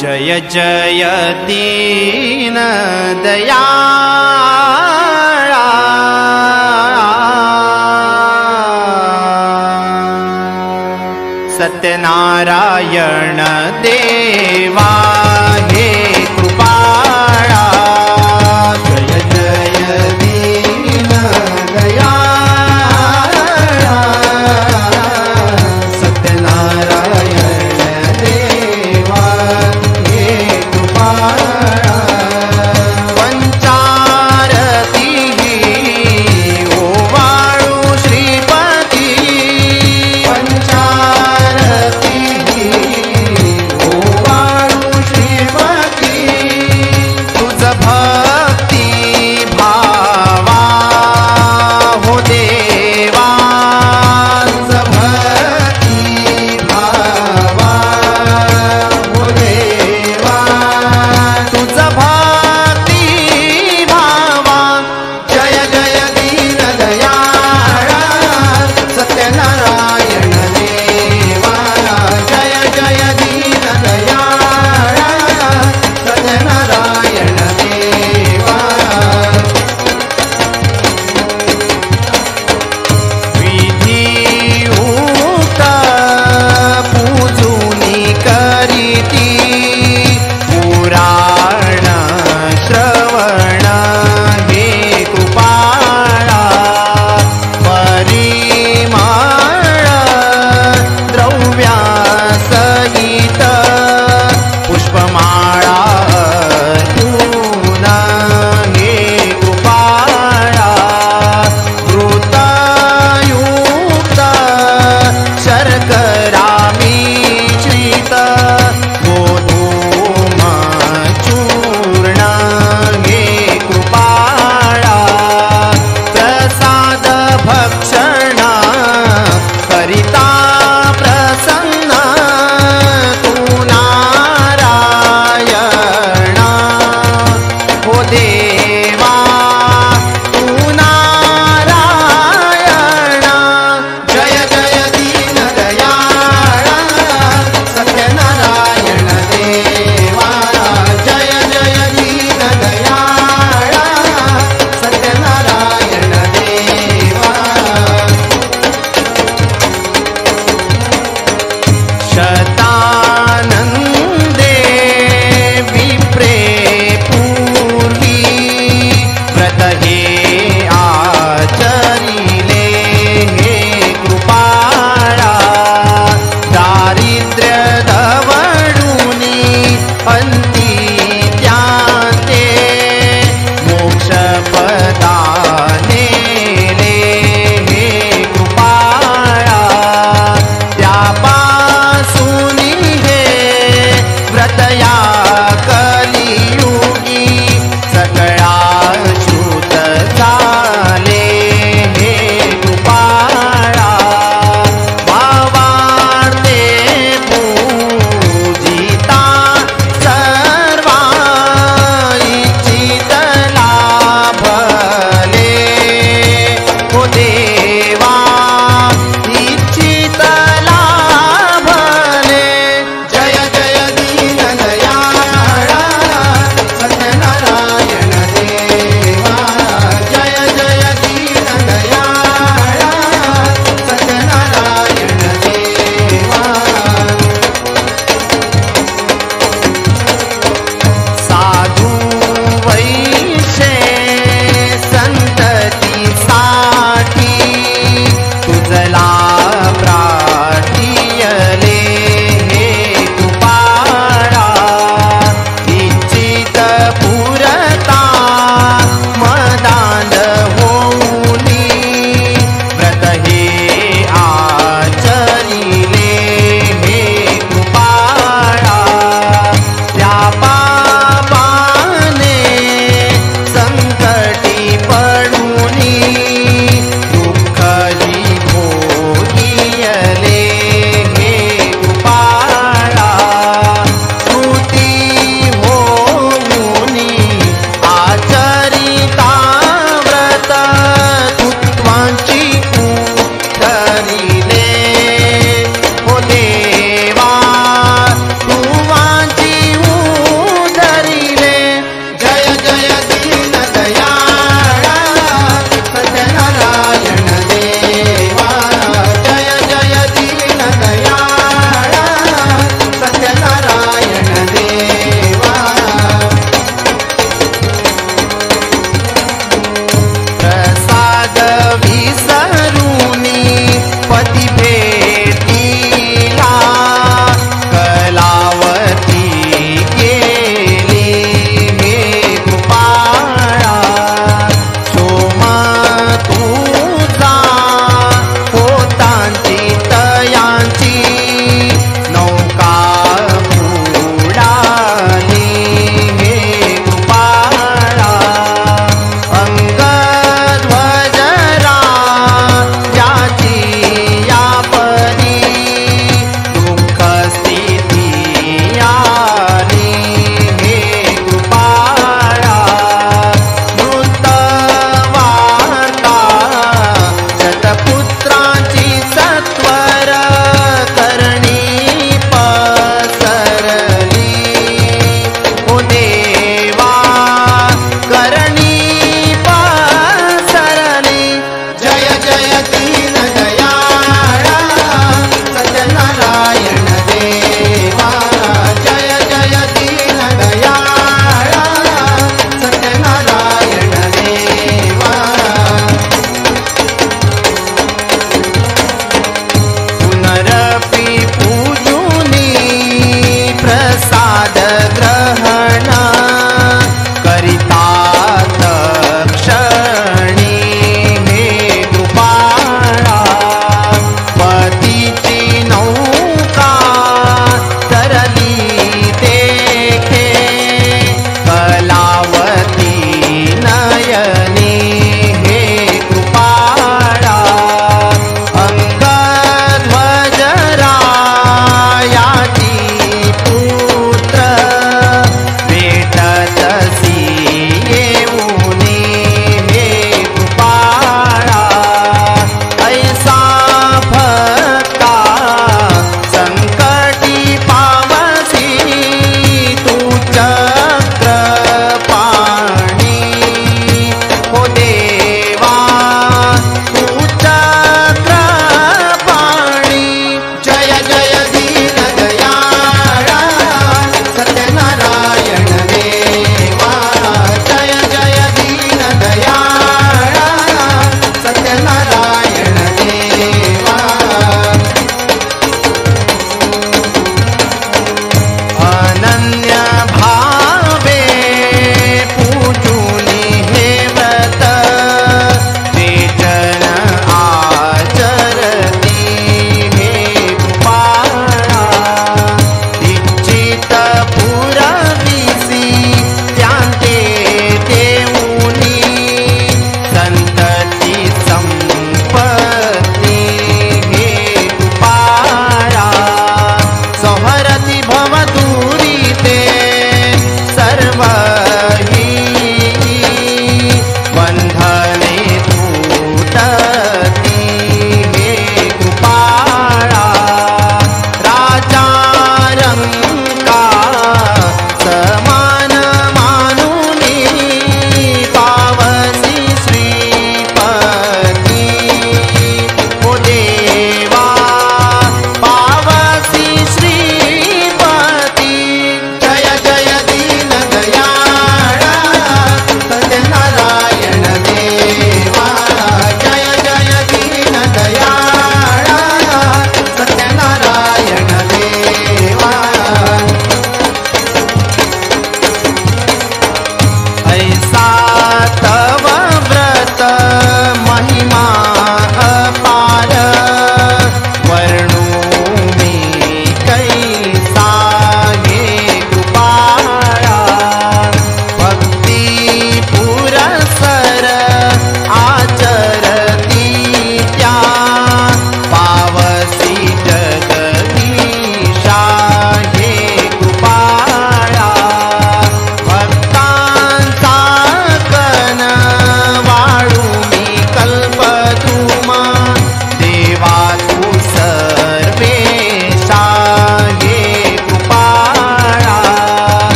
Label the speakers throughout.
Speaker 1: जय जय दीन दयाळा सत्यनारायण देवा हे कृपाळा जय जय दीन दयाळा सत्यनारायण देवा हे कृपाळा पंचारती ओवाळू श्रीपती पंचारती ओवाळू श्री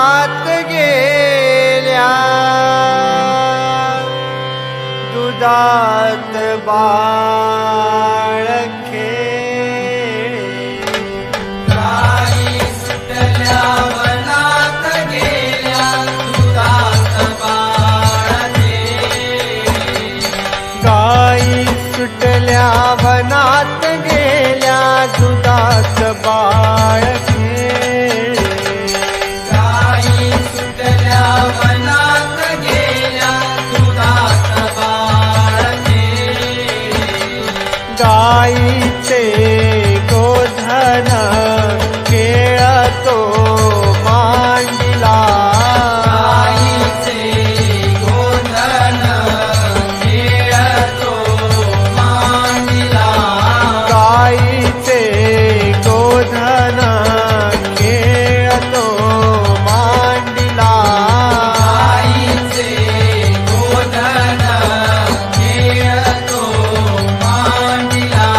Speaker 1: वनात गेल्या दुधात बाळ खेळे
Speaker 2: गाई सुटल्या वनात गेल्या दुधात बाळ खेळे
Speaker 1: गाई सुटल्या वनात गेल्या दुधात बाळ खेळे
Speaker 2: गाई सुटल्या वनात गेल्या दुधात बाळ खेळे
Speaker 1: गाईचे गोधन खेळतो मांडिला
Speaker 2: गाईचे गोधन खेळतो मांडिला
Speaker 1: गाईचे गोधन खेळतो मांडिला
Speaker 2: गाईचे गोधन खेळतो मांडिला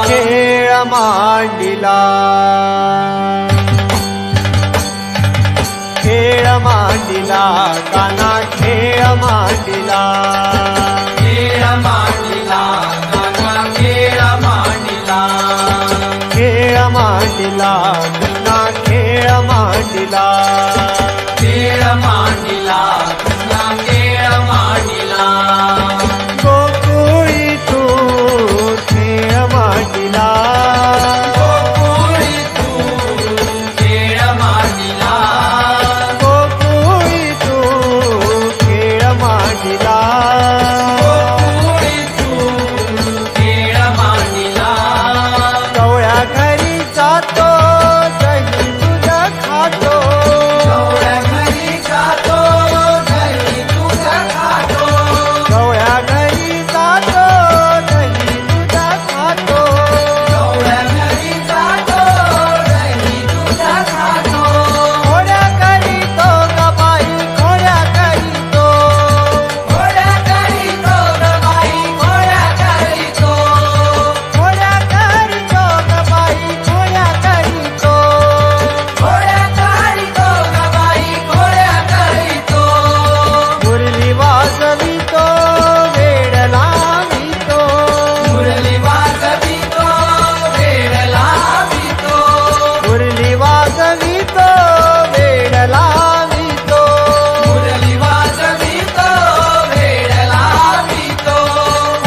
Speaker 1: खेळ मांडिला खेळ मांडिला काना खेळ मांडिला
Speaker 2: खेळ मांडिला काना खेळ मांडिला
Speaker 1: खेळ मांडिला कृष्णा खेळ मांडिला
Speaker 2: खेळ मांडिला कृष्णा खेळ मांडिला
Speaker 1: गोकुळी तू खेळ मांडिला
Speaker 2: गोकुळी तू खेळ मांडिला
Speaker 1: गोकुळी तू खेळ मांडिला
Speaker 2: गोकुळी तू खेळ मांडिला
Speaker 1: गवळ्या घरी जातो दही दूध खातो
Speaker 2: गवळ्या घरी जातो दही दूध खातो
Speaker 1: गवळ्या घरी जातो दही दूध खातो
Speaker 2: गवळ्या घरी जातो दही दूध खातो
Speaker 1: घोड्या करीतो गबाई घोड्या करीतो
Speaker 2: घोड्या करीतो गबाई घोड्या करीतो
Speaker 1: घोड्या करीतो गबाई घोड्या करीतो
Speaker 2: घोड्या करीतो गबाई घोड्या करीतो
Speaker 1: मुरली वाजवितो वेड लावितो
Speaker 2: मुरली वाजवितो वेड लावितो
Speaker 1: मुरली वाजवितो वेड लावितो
Speaker 2: मुरली वाजवितो वेड लावितो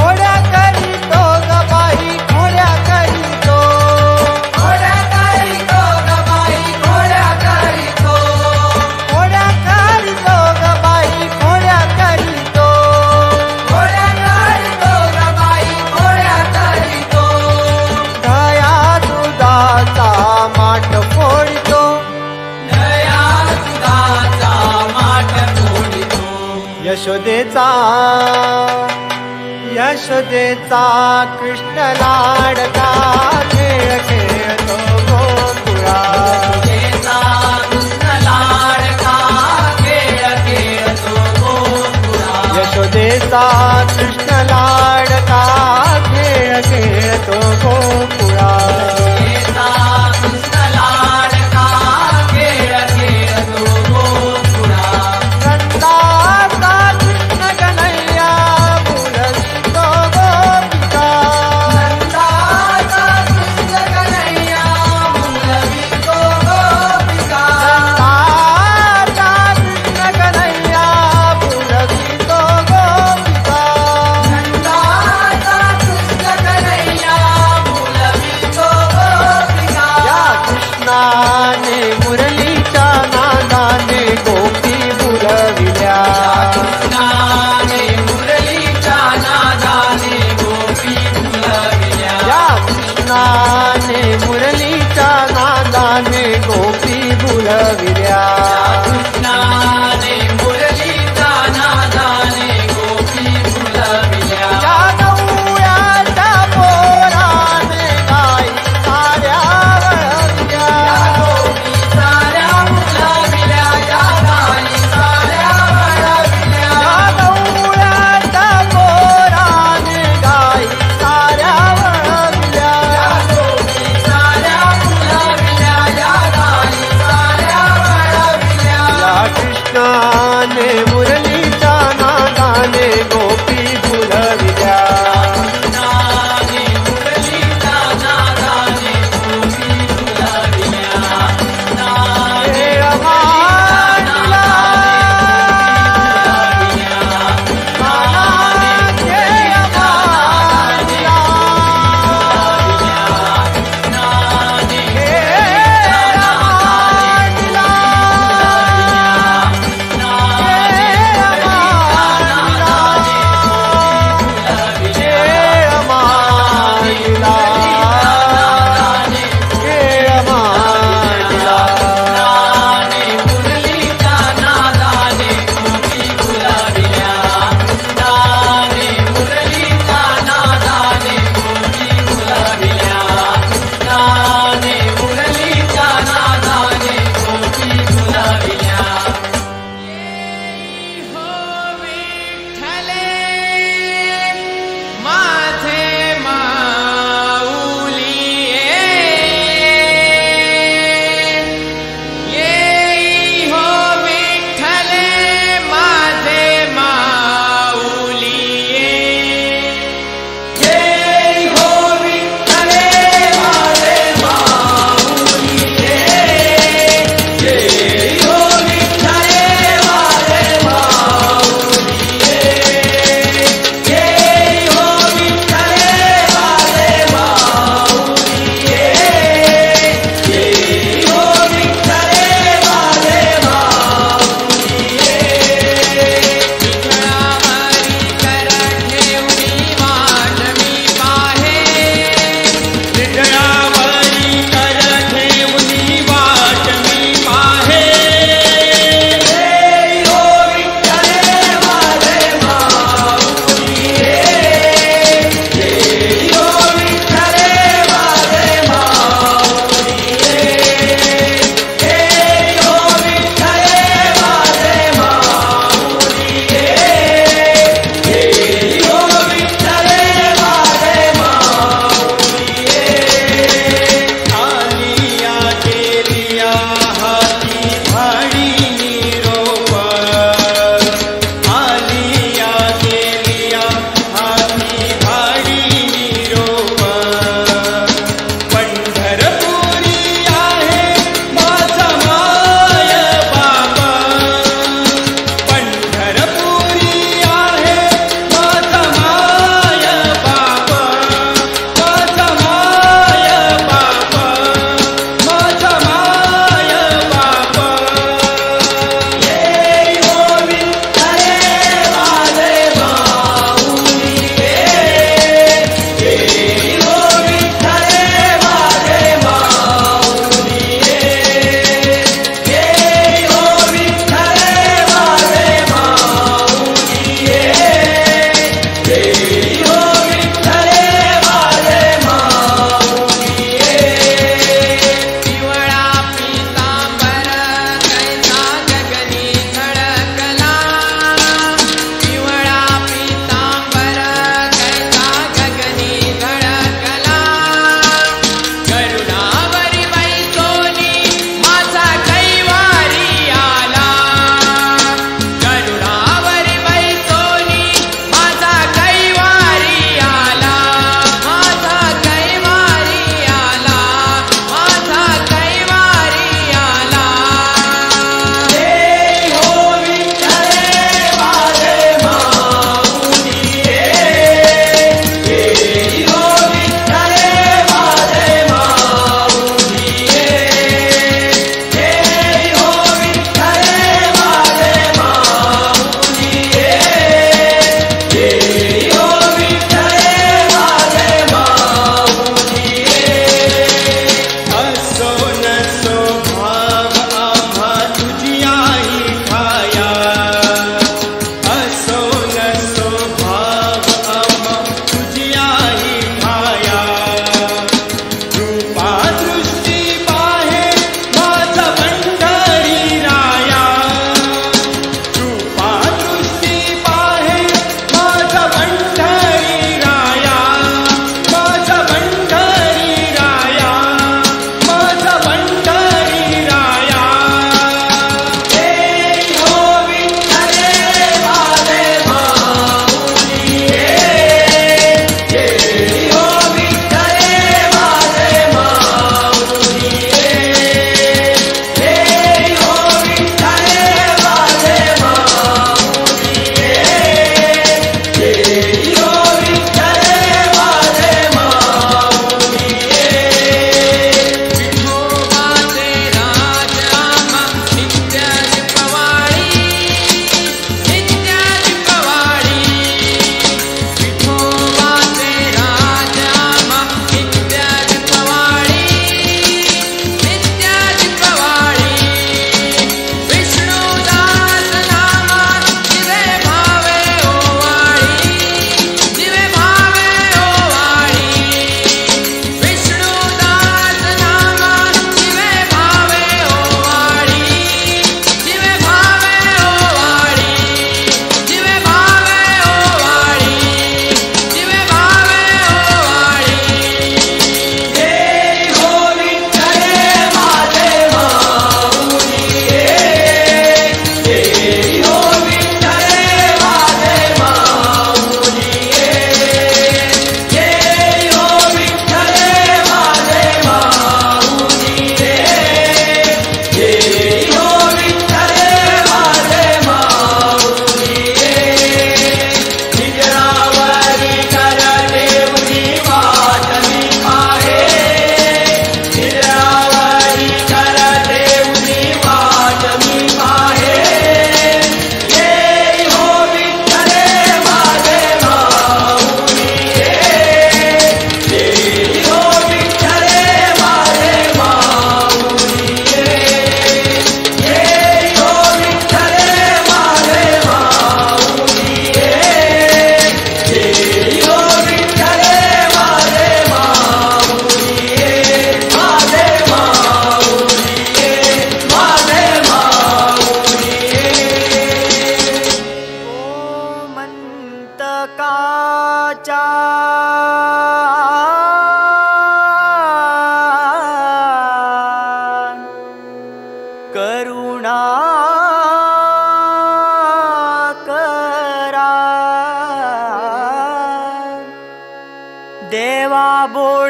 Speaker 1: घोड्या करीतो गबाई घोड्या करीतो
Speaker 2: घोड्या करीतो गबाई घोड्या करीतो
Speaker 1: घोड्या करीतो गबाई घोड्या करीतो
Speaker 2: घोड्या करीतो गबाई घोड्या करीतो
Speaker 1: दया दुधाचा माठ फोडितो
Speaker 2: दया दुधाचा माठ फोडितो
Speaker 1: यशोदेचा यशोदेचा कृष्ण लाडका खेळ खेळतो गोकुळा
Speaker 2: यशोदेचा कृष्ण लाडका खेळ खेळतो गोकुळा
Speaker 1: यशोदेचा कृष्ण लाडका खेळ खेळतो गोकुळा
Speaker 2: यशोदेचा कृष्ण लाडका खेळ खेळतो गोकुळा
Speaker 1: नंदाचा कृष्ण कन्हैया बोलवितो गोपिका
Speaker 2: नंदाचा कृष्ण कन्हैया बोलवितो गोपिका
Speaker 1: नंदाचा कृष्ण कन्हैया बोलवितो गोपिका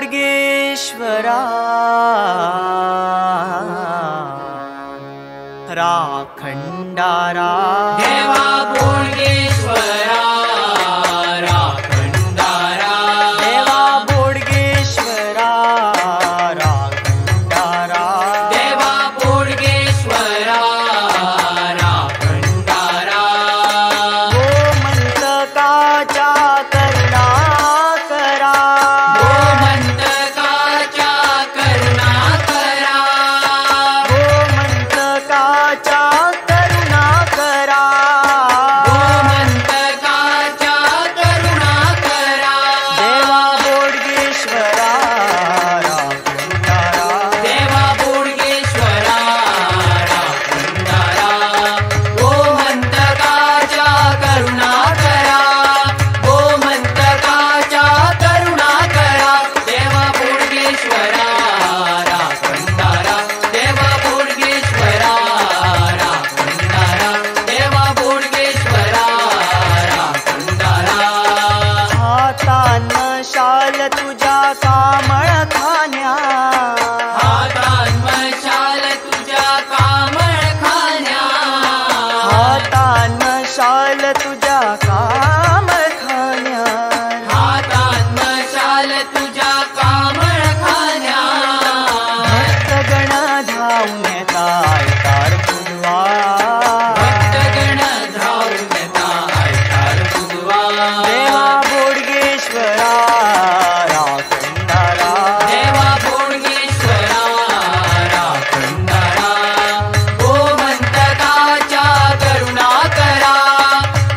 Speaker 1: बोडगेश्वरा राखंडारा
Speaker 2: देवा बोडगेश्वरा राखंडारा
Speaker 1: देवा बोडगेश्वरा राखंडारा
Speaker 2: देवा बोडगेश्वरा राखंडारा
Speaker 1: गोमंतकाच्या करुणा करा
Speaker 2: गोमंतकाच्या करुणा करा
Speaker 1: गोमंतकाच्या करुणा करा
Speaker 2: गोमंतकाच्या करुणा करा
Speaker 1: देवा बोडगेश्वरा राखंडारा
Speaker 2: देवा बोडगेश्वरा राखंडारा गोमंतकाच्या करुणा करा गोमंतकाच्या करुणा करा देवा बोडगेश्वरा राखंडारा देवा बोडगेश्वरा राखंडारा देवा बोडगेश्वरा राखंडारा
Speaker 1: हातान शाल तुझ्या कामळ खाण्या
Speaker 2: हातान मशाल तुझ्या कामळ खाण्या
Speaker 1: हातान शाल तुझ्या कामळ खाण्या
Speaker 2: हातान मशाल तुझ्या कामळ खाण्या
Speaker 1: भक्तगण धावून येताय तार पुजवा
Speaker 2: भक्तगण धावून येताय तार पुजवा
Speaker 1: देवा बोडगेश्वरा राखंडारा
Speaker 2: देवा बोडगेश्वरा राखंडारा गोमंतकाच्या करुणा करा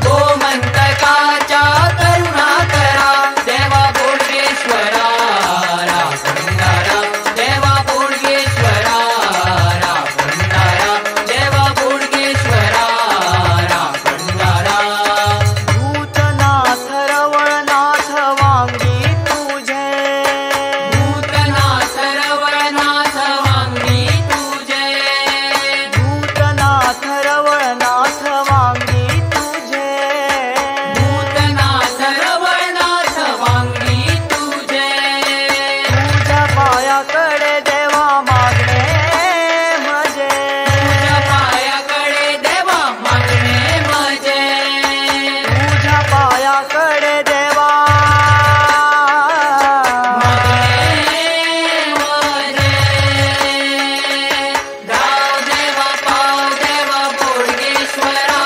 Speaker 2: गोमंतकाच्या करुणा करा देवा बोडगेश्वरा राखंडारा देवा बोडगेश्वरा राखंडारा देवा बोडगेश्वरा राखंडारा
Speaker 1: भूतनाथ रवळनाथ वांगी तुझे
Speaker 2: भूतनाथ रवळनाथ वांगी तुझे
Speaker 1: भूतनाथ रवळनाथ वांगी तुझे
Speaker 2: भूतनाथ रवळनाथ वांगी तुझे
Speaker 1: तुझ्या पायाकडे देवा मागणे मजे
Speaker 2: तुझ्या पायाकडे देवा मागणे मजे
Speaker 1: तुझ्या पायाकडे देवा
Speaker 2: मागणे मजे धाव देवा पाव देवा बोडगेश्वरा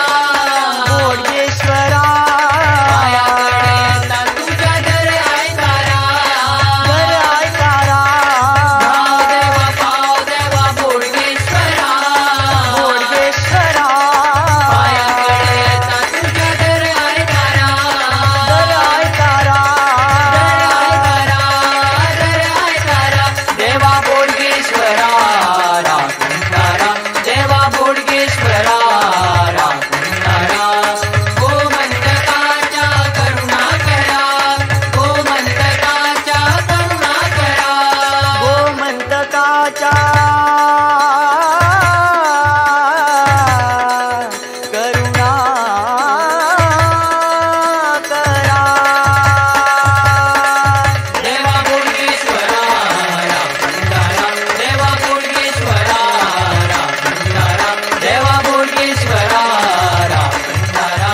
Speaker 1: बोडगेश्वरा
Speaker 2: पायाकडे येता तुझ्या दर ऐकारा
Speaker 1: घर ऐकारा
Speaker 2: धाव देवा पाव देवा बोडगेश्वरा
Speaker 1: बोडगेश्वरा
Speaker 2: पायाकडे येता तुझ्या दर ऐकारा
Speaker 1: घर ऐकारा
Speaker 2: देवा बोडगेश्वरा राखंडारा देवा बोडगेश्वरा राखंडारा गोमंतकाच्या करुणा करा गोमंतकाच्या करुणा करा
Speaker 1: गोमंतकाच्या करुणा करा
Speaker 2: देवा बोडगेश्वरा राखंडारा देवा बोडगेश्वरा राखंडारा देवा बोडगेश्वरा राखंडारा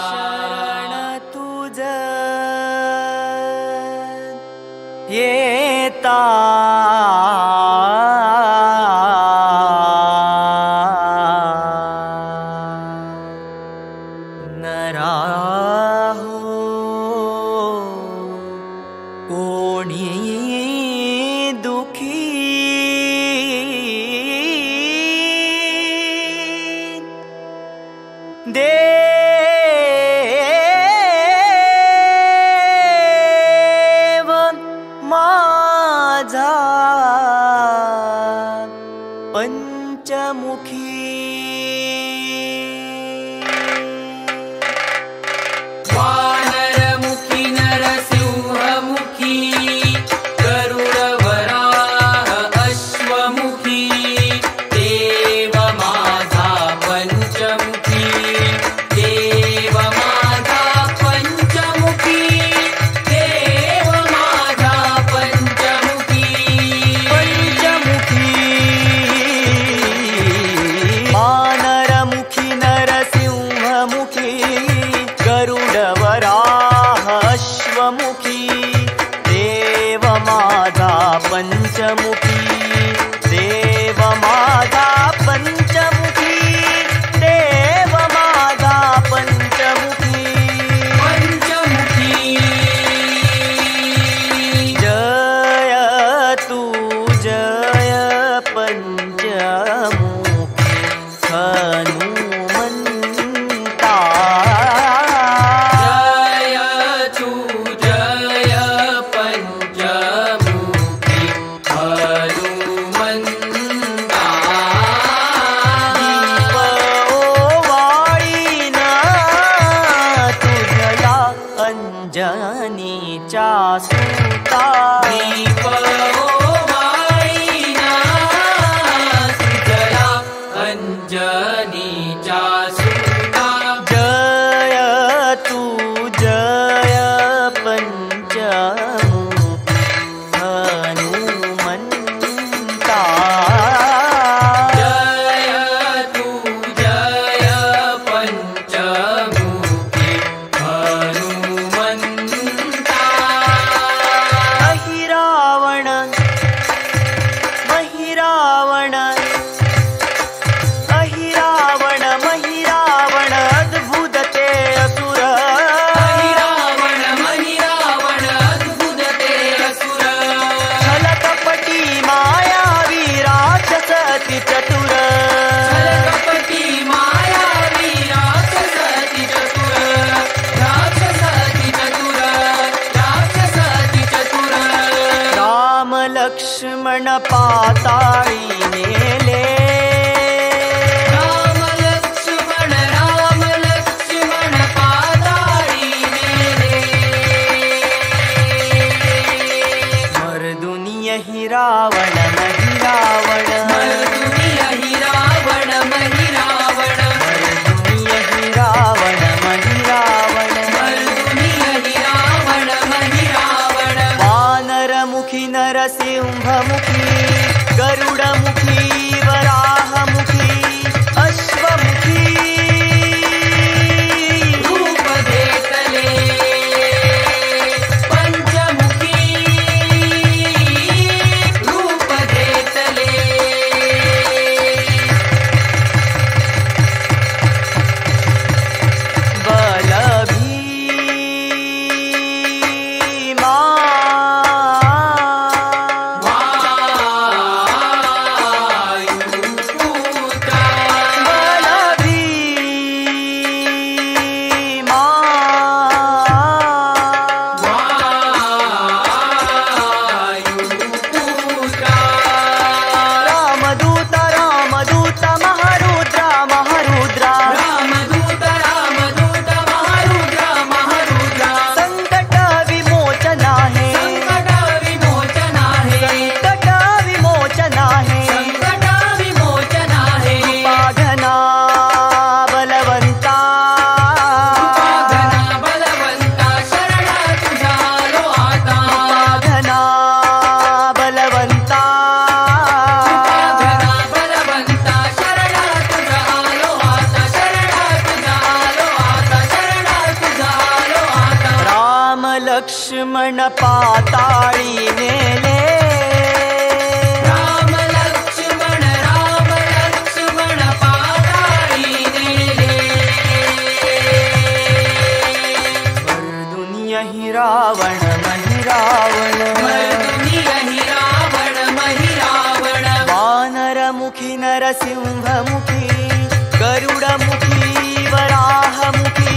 Speaker 1: शरण तुझ येता नराहो कोणी दुखी देव माझा पंचमुखी
Speaker 2: वानरमुखी नरसिंहमुखी गरुड वराह अश्वमुखी देव माझा पंचमुखी
Speaker 1: अंजनीच्या सुता
Speaker 2: दीप ओवाळीना सुजला अंजनीच्या सुता
Speaker 1: जय तू जय पंचमुखी हनुमंता
Speaker 2: जय तू जय पंचमुखी हनुमंता
Speaker 1: महिरावण महिरावण अहिरावण महिरावण अद्भुत ते असुर
Speaker 2: महिरावण महिरावण अद्भुत ते असुर
Speaker 1: छलकपटी मायावी राक्षस अति चतुर
Speaker 2: छलकपटी मायावी राक्षस अति चतुर राक्षस अति चतुर राक्षस अति चतुर
Speaker 1: राम लक्ष्मण पाताळी नेले
Speaker 2: राम लक्ष्मण पाताळी नेले
Speaker 1: मर्दुनिय हिरावण महिरावण
Speaker 2: मर्दुनिय हिरावण महिरावण
Speaker 1: मर्दुनिय हिरावण महिरावण
Speaker 2: मर्दुनिय हिरावण महिरावण
Speaker 1: वानरमुखी नरसिंहमुखी गरुडमुखी वराहमुखी अश्वमुखी
Speaker 2: रूप घेतले पंचमुखी रूप घेतले
Speaker 1: बलभीमा
Speaker 2: वायुपुत्रा
Speaker 1: बलभीमा
Speaker 2: वायुपुत्रा
Speaker 1: रामदूत रामदूत महारुद्रा महारुद्रा
Speaker 2: रामदूत महारुद्रा महारुद्रा
Speaker 1: संकट विमोचन आहे
Speaker 2: संकट विमोचन आहे
Speaker 1: संकट विमोचन आहे
Speaker 2: संकट विमोचन आहे
Speaker 1: पाघना बलवंता
Speaker 2: पाघना बलवंता शरणा तुझा आलो आता
Speaker 1: पाघना बलवंता
Speaker 2: पाघना बलवंता शरणा तुझा आलो आता शरणा तुझा आलो आता शरणा तुझा आलो आता
Speaker 1: राम लक्ष्मण पाताळी नेले
Speaker 2: राम लक्ष्मण पाताळी नेले
Speaker 1: दुनिया हिरावण महिरावण
Speaker 2: मर्दुनिय हिरावण महिरावण
Speaker 1: वानरमुखी नरसिंहमुखी गरुडमुखी वराहमुखी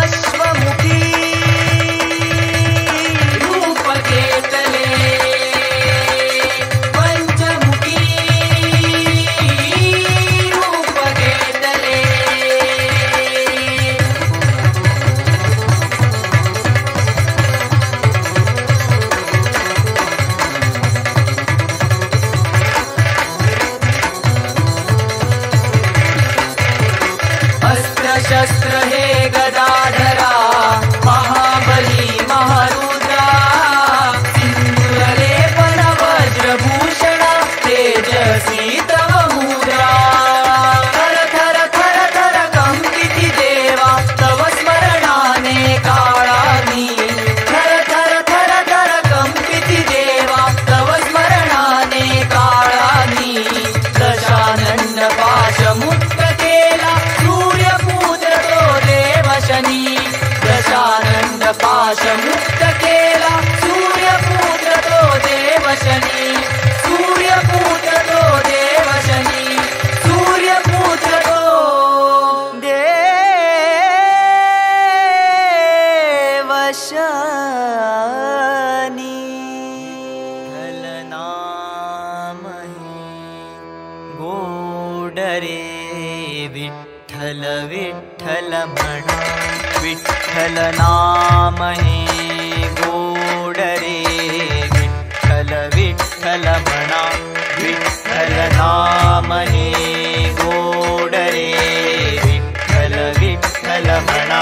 Speaker 1: अश्वमुखी
Speaker 2: रूप घेतले पंचमुखी रूप घेतले अस्त्र शस्त्र हे गदाधरा महाबली महारुद्रा सिंधुलेपन वज्रभूषणा तेजसी तव मुद्रा थर थर थर थर कंपिती देवा तव स्मरणाने काळानी थर थर थर थर कंपिती देवा तव स्मरणाने काळानी दशानंद पाशमुक्त केला सूर्यपुत्र तो देव शनी दशानंद पाशमुक्त केला सूर्यपुत्र तो देव शनी सूर्यपुत्र तो देव शनी सूर्यपुत्र तो
Speaker 1: देवशनी घलनामही गोडरे विठ्ठल विठ्ठल विठ्ठल म्हणा विठ्ठल नाम हे गोड रे विठ्ठल विठ्ठल म्हणा विठ्ठल नाम हे गोड रे विठ्ठल विठ्ठल म्हणा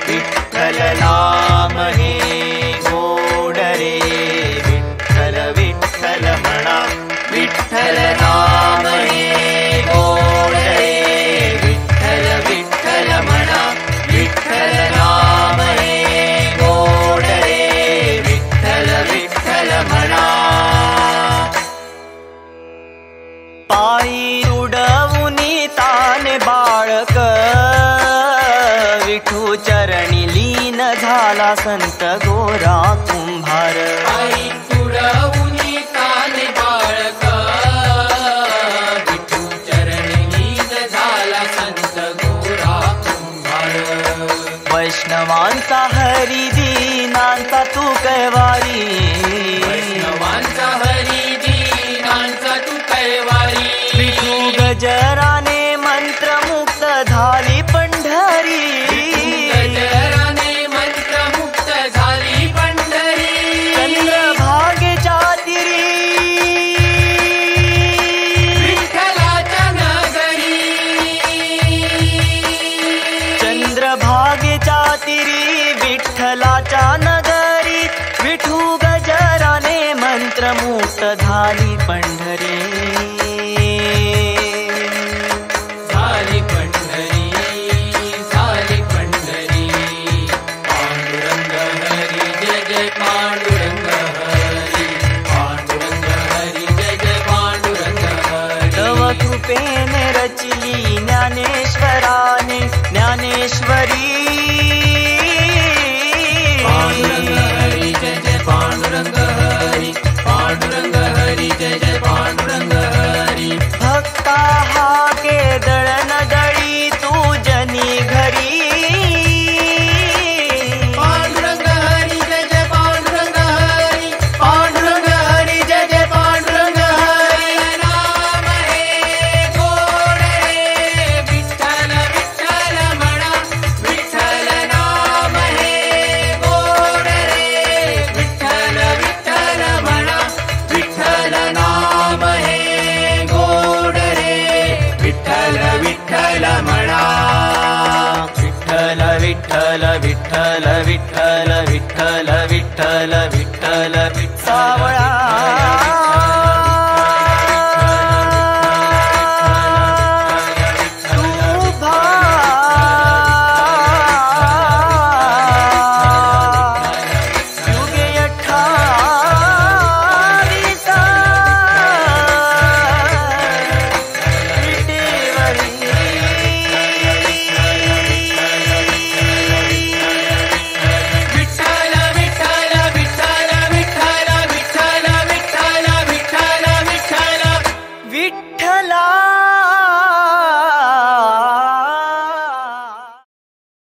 Speaker 1: विठ्ठल नाम हे गोड रे विठ्ठल विठ्ठल म्हणा विठ्ठल नाम हे गोड रे विठ्ठल विठ्ठल म्हणा विठ्ठल नाम हे गोड रे विठ्ठल विठ्ठल म्हणा पायी उडवुनी ताने बाळक विठू चरणी लीन झाला संत गोरा कुंभार
Speaker 2: पायी उडवुनी ताने बाळक विठू चरणी लीन झाला संत गोरा कुंभार
Speaker 1: वैष्णवांचा हरी दीनांचा तू कैवारी
Speaker 2: वैष्णवांचा हरी दीनांचा तू कैवारी
Speaker 1: विठू गजराने मंत्रमुक्त झाली पंढरी
Speaker 2: गजराने मंत्रमुक्त झाली पंढरी
Speaker 1: चंद्रभागेच्या तिरी
Speaker 2: विठ्ठलाच्या नगरी
Speaker 1: चंद्रभागेच्या तिरी विठ्ठलाच्या नगरी विठू गजराने मंत्रमुक्त झाली पंढरी
Speaker 2: झाली पंढरी झाली पंढरी पांडुरंग हरी जय जय पांडुरंग हरी पांडुरंग हरी जय जय पांडुरंग हरी
Speaker 1: तव कृपेने रचिली ज्ञानेश्वराने ज्ञानेश्वरी
Speaker 2: पांडुरंग हरी जय जय पांडुरंग हरी पांडुरंग हरी जय जय पांडुरंग हरी
Speaker 1: भक्ता हाके दळण दळी तू जनी घरी
Speaker 2: पांडुरंग हरी जय जय पांडुरंग हरी पांडुरंग हरी जय जय पांडुरंग हरी नाम हे गोड रे विठ्ठल विठ्ठल म्हणा विठ्ठल नाम हे गोड रे विठ्ठल विठ्ठल म्हणा विठ्ठल नाम हे गोड रे विठ्ठल विठ्ठल म्हणा